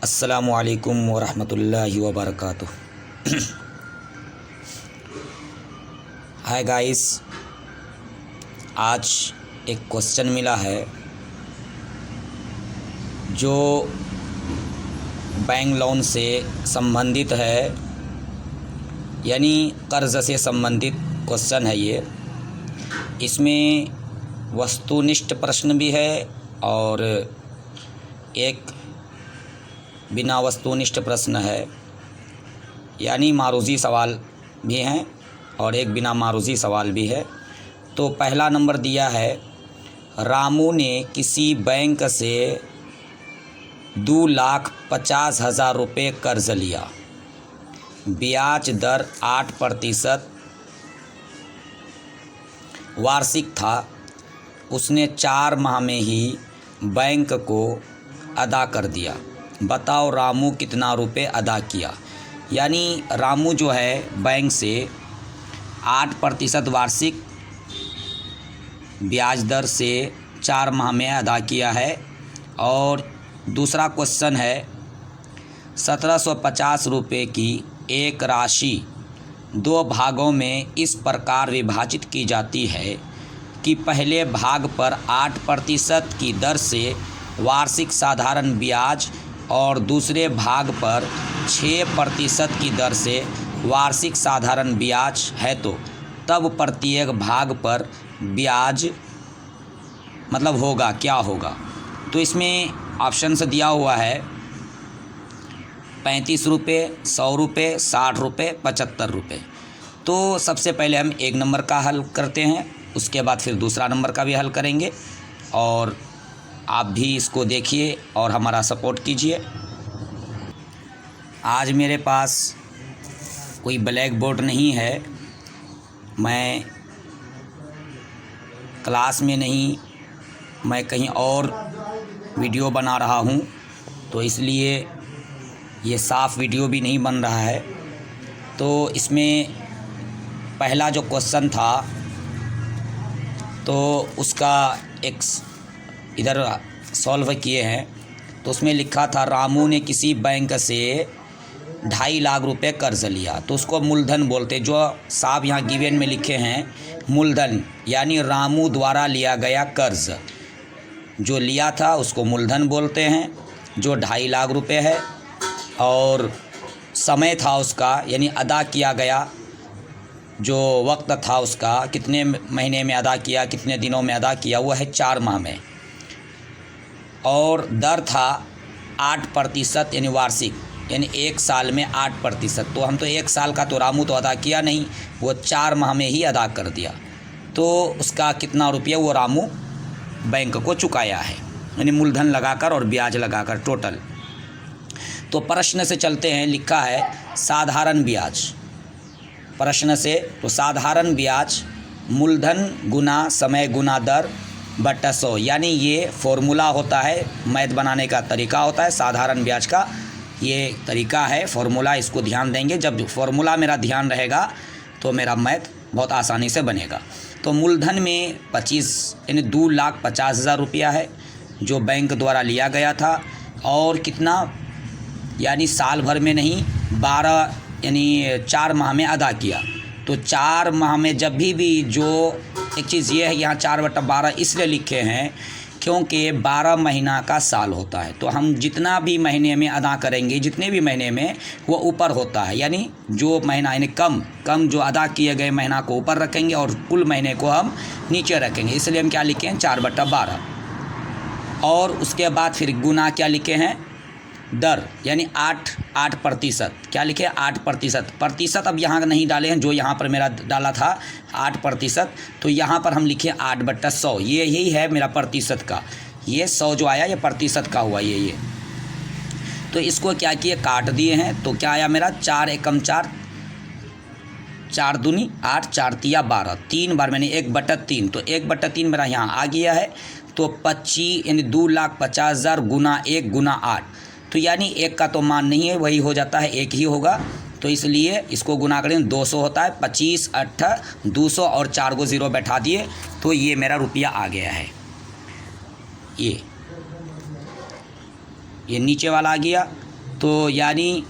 अस्सलामुअलैकुम वरहमतुल्लाहि वबरकातुह। Hi guys, आज एक क्वेश्चन मिला है जो बैंक लोन से संबंधित है, यानी कर्ज़ से संबंधित क्वेश्चन है ये। इसमें वस्तुनिष्ठ प्रश्न भी है और एक बिना वस्तुनिष्ठ प्रश्न है, यानी मारूज़ी सवाल भी हैं और एक बिना मारूज़ी सवाल भी है। तो पहला नंबर दिया है, रामू ने किसी बैंक से 2,50,000 रुपये कर्ज़ लिया, ब्याज दर 8% वार्षिक था। उसने 4 माह में ही बैंक को अदा कर दिया। बताओ रामू कितना रुपए अदा किया। यानी रामू जो है बैंक से 8% वार्षिक ब्याज दर से 4 माह में अदा किया है। और दूसरा क्वेश्चन है, 1750 रुपये की एक राशि 2 भागों में इस प्रकार विभाजित की जाती है कि पहले भाग पर 8% की दर से वार्षिक साधारण ब्याज और दूसरे भाग पर 6% की दर से वार्षिक साधारण ब्याज है, तो तब प्रत्येक भाग पर ब्याज मतलब होगा क्या होगा। तो इसमें ऑप्शन से दिया हुआ है 35 रुपये, 100 रुपये, 60 रुपये, 75 रुपये। तो सबसे पहले हम एक नंबर का हल करते हैं, उसके बाद फिर दूसरा नंबर का भी हल करेंगे। और आप भी इसको देखिए और हमारा सपोर्ट कीजिए। आज मेरे पास कोई ब्लैक बोर्ड नहीं है, मैं क्लास में नहीं, मैं कहीं और वीडियो बना रहा हूँ, तो इसलिए ये साफ़ वीडियो भी नहीं बन रहा है। तो इसमें पहला जो क्वेश्चन था तो उसका एक इधर सॉल्व किए हैं। तो उसमें लिखा था, रामू ने किसी बैंक से 2.5 लाख रुपए कर्ज़ लिया। तो उसको मूलधन बोलते, जो साहब यहाँ गिवन में लिखे हैं मूलधन, यानी रामू द्वारा लिया गया कर्ज़ जो लिया था उसको मूलधन बोलते हैं, जो 2.5 लाख रुपए है। और समय था उसका, यानी अदा किया गया जो वक्त था उसका, कितने महीने में अदा किया, कितने दिनों में अदा किया, वो है 4 माह में। और दर था 8% यानी वार्षिक, यानी 1 साल में 8%। तो हम तो 1 साल का तो रामू तो अदा किया नहीं, वो 4 माह में ही अदा कर दिया। तो उसका कितना रुपया वो रामू बैंक को चुकाया है, यानी मूलधन लगाकर और ब्याज लगाकर टोटल। तो प्रश्न से चलते हैं, लिखा है साधारण ब्याज। प्रश्न से तो साधारण ब्याज मूलधन गुना समय गुना दर बटा 100, यानी ये फॉर्मूला होता है, मैथ बनाने का तरीका होता है। साधारण ब्याज का ये तरीका है, फॉर्मूला, इसको ध्यान देंगे। जब फॉर्मूला मेरा ध्यान रहेगा तो मेरा मैथ बहुत आसानी से बनेगा। तो मूलधन में 25 यानी 2,50,000 रुपया है जो बैंक द्वारा लिया गया था। और कितना, यानी साल भर में नहीं, 12 यानी 4 माह में अदा किया। तो 4 माह में जब भी जो एक चीज़ ये है, यहाँ 4/12 इसलिए लिखे हैं क्योंकि 12 महीना का साल होता है। तो हम जितना भी महीने में अदा करेंगे, जितने भी महीने में, वो ऊपर होता है, यानी जो महीना यानी कम जो अदा किए गए महीना को ऊपर रखेंगे और कुल महीने को हम नीचे रखेंगे, इसलिए हम क्या लिखे हैं 4/12। और उसके बाद फिर गुना क्या लिखे हैं, दर, यानी 8%। क्या लिखे 8%। प्रतिशत अब यहाँ नहीं डाले हैं, जो यहाँ पर मेरा डाला था 8%, तो यहाँ पर हम लिखे 8/100। ये यही है मेरा प्रतिशत का, ये 100 जो आया ये प्रतिशत का हुआ ये। तो इसको क्या किए, काट दिए हैं। तो क्या आया मेरा, 4 एकम 4, 4 दूनी 8, 4 तिया 12, 3 बार मैंने 1/3, तो 1/3 मेरा यहाँ आ गया है। तो 25 यानी 2,50,000 गुना 1 गुना 8, तो यानी 1 का तो मान नहीं है, वही हो जाता है, 1 ही होगा। तो इसलिए इसको गुना करें 200 होता है, 25 8 200 और 4 को 0 बैठा दिए, तो ये मेरा रुपया आ गया है। ये नीचे वाला आ गया तो यानी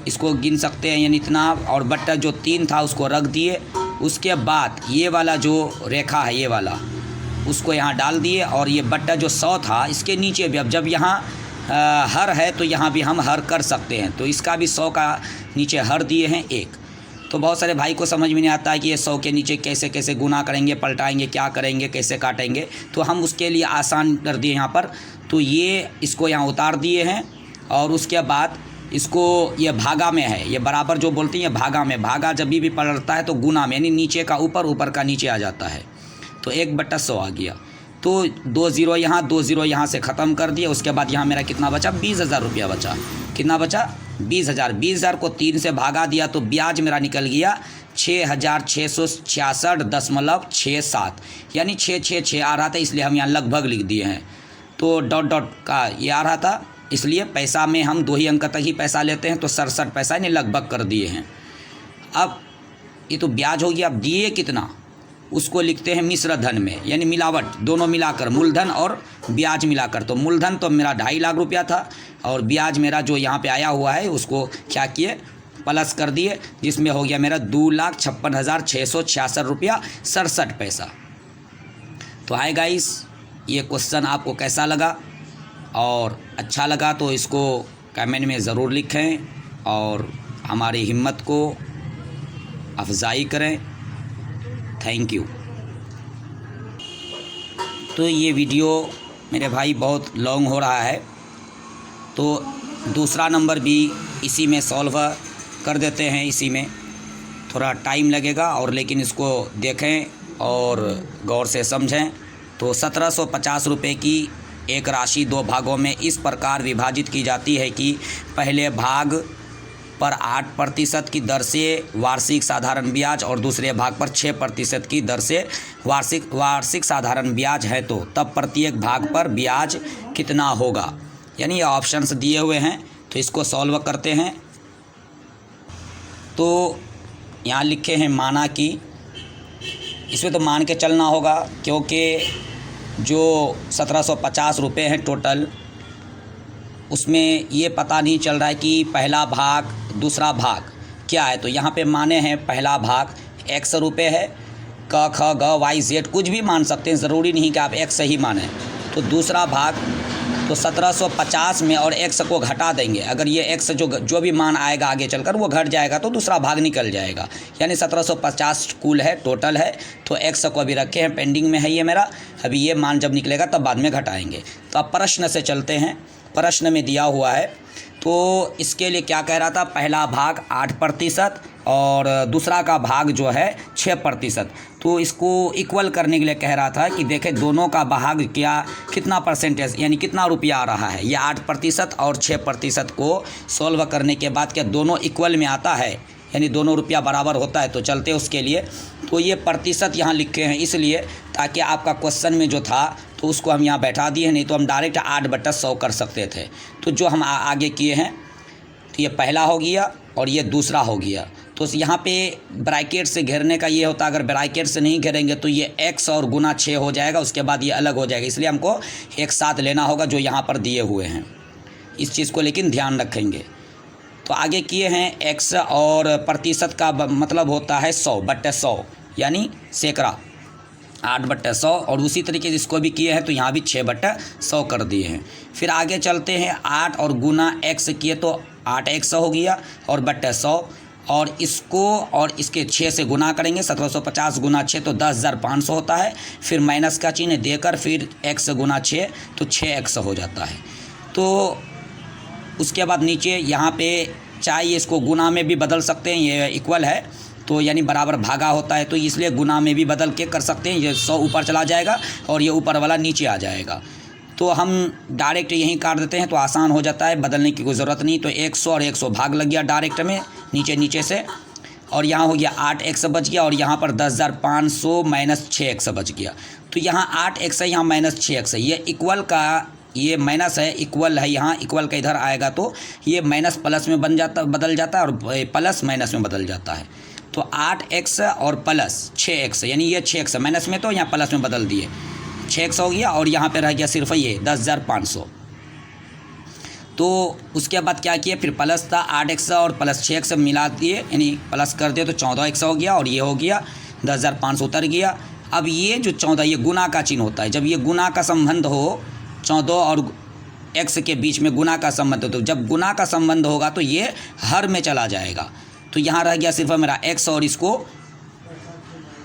इसको गिन सकते हैं, यानी इतना, और बट्टा जो 3 था उसको रख दिए। उसके बाद ये वाला जो रेखा है ये वाला उसको यहाँ डाल दिए, और ये बट्टा जो 100 था इसके नीचे भी, अब जब यहाँ हर है तो यहाँ भी हम हर कर सकते हैं, तो इसका भी 100 का नीचे हर दिए हैं 1। तो बहुत सारे भाई को समझ में नहीं आता है कि ये 100 के नीचे कैसे कैसे गुना करेंगे, पलटाएंगे, क्या करेंगे, कैसे काटेंगे, तो हम उसके लिए आसान कर दिए यहाँ पर। तो ये इसको यहाँ उतार दिए हैं, और उसके बाद इसको, ये भागा में है, ये बराबर जो बोलते हैं ये भागा में, भागा जब भी पलटता है तो गुना में, यानी नीचे का ऊपर, ऊपर का नीचे आ जाता है। तो 1/100 आ गया। तो 2 ज़ीरो यहाँ, 2 ज़ीरो यहाँ से ख़त्म कर दिया। उसके बाद यहाँ मेरा कितना बचा, 20,000 रुपया बचा। कितना बचा, 20,000। 20,000 को 3 से भागा दिया तो ब्याज मेरा निकल गया 6,666.67, यानी 666 आ रहा था, इसलिए हम यहाँ लगभग लिख दिए हैं। तो डॉट डॉट का ये आ रहा था, इसलिए पैसा में हम 2 ही अंक तक ही पैसा लेते हैं, तो 67 पैसा यानी लगभग कर दिए हैं। अब ये तो ब्याज हो गया। अब दिए कितना उसको लिखते हैं मिश्र धन में, यानी मिलावट, दोनों मिलाकर, मूलधन और ब्याज मिलाकर। तो मूलधन तो मेरा 2.5 लाख रुपया था, और ब्याज मेरा जो यहाँ पे आया हुआ है उसको क्या किए, प्लस कर दिए, जिसमें हो गया मेरा 2,56,666 रुपया 67 पैसा। तो हाय गाइस, ये क्वेश्चन आपको कैसा लगा, और अच्छा लगा तो इसको कमेंट में ज़रूर लिखें, और हमारी हिम्मत को अफजाई करें। Thank you. तो ये वीडियो मेरे भाई बहुत लॉन्ग हो रहा है, तो दूसरा नंबर भी इसी में सॉल्व कर देते हैं। इसी में थोड़ा टाइम लगेगा, और लेकिन इसको देखें और गौर से समझें। तो 1750 रुपये की एक राशि 2 भागों में इस प्रकार विभाजित की जाती है कि पहले भाग पर 8% की दर से वार्षिक साधारण ब्याज, और दूसरे भाग पर 6% की दर से वार्षिक साधारण ब्याज है, तो तब प्रत्येक भाग पर ब्याज कितना होगा। यानी ये ऑप्शंस दिए हुए हैं, तो इसको सॉल्व करते हैं। तो यहाँ लिखे हैं माना कि, इसमें तो मान के चलना होगा, क्योंकि जो 1750 रुपये हैं टोटल, उसमें ये पता नहीं चल रहा है कि पहला भाग दूसरा भाग क्या है। तो यहाँ पे माने हैं पहला भाग x रुपये है, क ख ग y z कुछ भी मान सकते हैं, ज़रूरी नहीं कि आप x ही माने। तो दूसरा भाग तो 1750 में और x को घटा देंगे, अगर ये x जो भी मान आएगा आगे चलकर वो घट जाएगा तो दूसरा भाग निकल जाएगा, यानी 1750 कुल है, टोटल है। तो x को अभी रखे हैं, पेंडिंग में है ये मेरा, अभी ये मान जब निकलेगा तब बाद में घटाएंगे। तो अब प्रश्न से चलते हैं। प्रश्न में दिया हुआ है, तो इसके लिए क्या कह रहा था, पहला भाग 8% और दूसरा का भाग जो है 6%। तो इसको इक्वल करने के लिए कह रहा था कि देखें दोनों का भाग कितना परसेंटेज, यानी कितना रुपया आ रहा है। ये 8% और 6% को सॉल्व करने के बाद क्या दोनों इक्वल में आता है, यानी दोनों रुपया बराबर होता है। तो चलते उसके लिए, तो ये प्रतिशत यहाँ लिखे हैं इसलिए ताकि आपका क्वेश्चन में जो था तो उसको हम यहाँ बैठा दिए, नहीं तो हम डायरेक्ट 8/100 कर सकते थे। तो जो हम आगे किए हैं, तो ये पहला हो गया और ये दूसरा हो गया। तो यहाँ पे ब्रैकेट से घेरने का ये होता है, अगर ब्रैकेट से नहीं घेरेंगे तो ये x और गुना 6 हो जाएगा, उसके बाद ये अलग हो जाएगा, इसलिए हमको एक साथ लेना होगा जो यहाँ पर दिए हुए हैं। इस चीज़ को लेकिन ध्यान रखेंगे। तो आगे किए हैं x, और प्रतिशत का मतलब होता है 100/100, यानी सैकड़ा, 8/100। और उसी तरीके से इसको भी किए हैं, तो यहाँ भी 6/100 कर दिए हैं। फिर आगे चलते हैं, 8 और गुना x किए तो 8x हो गया और बट्टे 100, और इसको और इसके 6 से गुना करेंगे, 1750 गुना 6 तो 10,500 होता है। फिर माइनस का चिन्ह देकर फिर x गुना 6 तो 6x हो जाता है। तो उसके बाद नीचे यहाँ पे चाहिए, इसको गुना में भी बदल सकते हैं, ये इक्वल है तो यानी बराबर भागा होता है, तो इसलिए गुना में भी बदल के कर सकते हैं। ये 100 ऊपर चला जाएगा और ये ऊपर वाला नीचे आ जाएगा। तो हम डायरेक्ट यहीं काट देते हैं, तो आसान हो जाता है, बदलने की कोई ज़रूरत नहीं। तो 100 और 100 भाग लग गया डायरेक्ट में नीचे से, और यहाँ हो गया 8x बच गया, और यहाँ पर 10,500 माइनस 6x बच गया। तो यहाँ 8x है, यहाँ माइनस 6x है, ये इक्वल का ये माइनस है, इक्वल है, यहाँ इक्वल का इधर आएगा तो ये माइनस प्लस में बदल जाता है, और प्लस माइनस में बदल जाता है। तो 8x और प्लस 6x, यानी ये 6x माइनस में, तो यहाँ प्लस में बदल दिए, 6x हो गया, और यहाँ पे रह गया सिर्फ ये 10,500। तो उसके बाद क्या किया, फिर प्लस था 8x और प्लस 6x मिला दिए, यानी प्लस कर दिए तो 14x हो गया, और ये हो गया 10,500 उतर गया। अब ये जो 14 ये गुना का चिन्ह होता है, जब ये गुना का संबंध हो 14 और x के बीच में गुना का संबंध हो, तो जब गुना का संबंध होगा तो ये हर में चला जाएगा। तो यहाँ रह गया सिर्फ मेरा x और इसको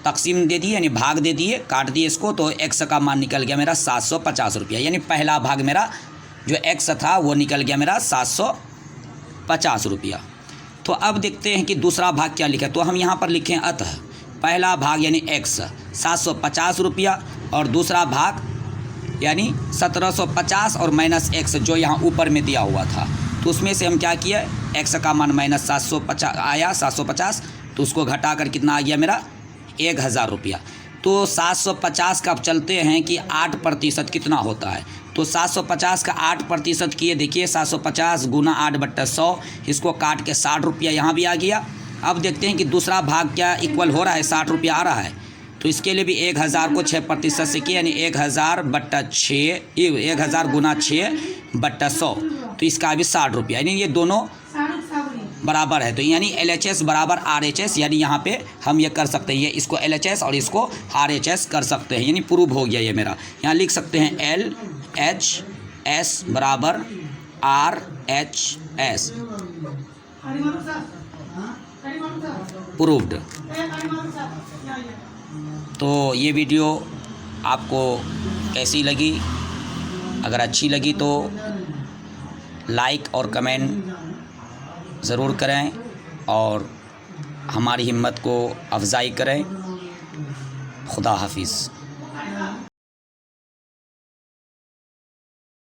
तकसीम दे दिए, यानी भाग दे दिए, काट दिए इसको, तो x का मान निकल गया मेरा 750 रुपया। यानी पहला भाग मेरा जो x था वो निकल गया मेरा 750 रुपया। तो अब देखते हैं कि दूसरा भाग क्या लिखा है। तो हम यहाँ पर लिखें अतः पहला भाग यानी x 750 रुपया, और दूसरा भाग यानी 1750 और माइनस x जो यहाँ ऊपर में दिया हुआ था, तो उसमें से हम क्या किया, x का मान माइनस 750 आया 750, तो उसको घटा कर कितना आ गया मेरा 1000 रुपया। तो 750 का अब चलते हैं कि 8% कितना होता है। तो 750 का 8% किए, देखिए 750 गुना 8/100, इसको काट के 60 रुपया यहाँ भी आ गया। अब देखते हैं कि दूसरा भाग क्या इक्वल हो रहा है, 60 रुपया आ रहा है। तो इसके लिए भी 1000 को 6% से किया, यानी 1000/6, 1000 गुना 6/100, तो इसका भी 60 रुपया, यानी ये दोनों बराबर है। तो यानी LHS बराबर RHS, यानी यहाँ पे हम ये कर सकते हैं, ये इसको LHS और इसको RHS कर सकते हैं, यानी प्रूव हो गया ये मेरा। यहाँ लिख सकते हैं LHS बराबर RHS, प्रूव्ड। तो ये वीडियो आपको कैसी लगी? अगर अच्छी लगी तो लाइक और कमेंट ज़रूर करें और हमारी हिम्मत को अफजाई करें। खुदा हाफिज़।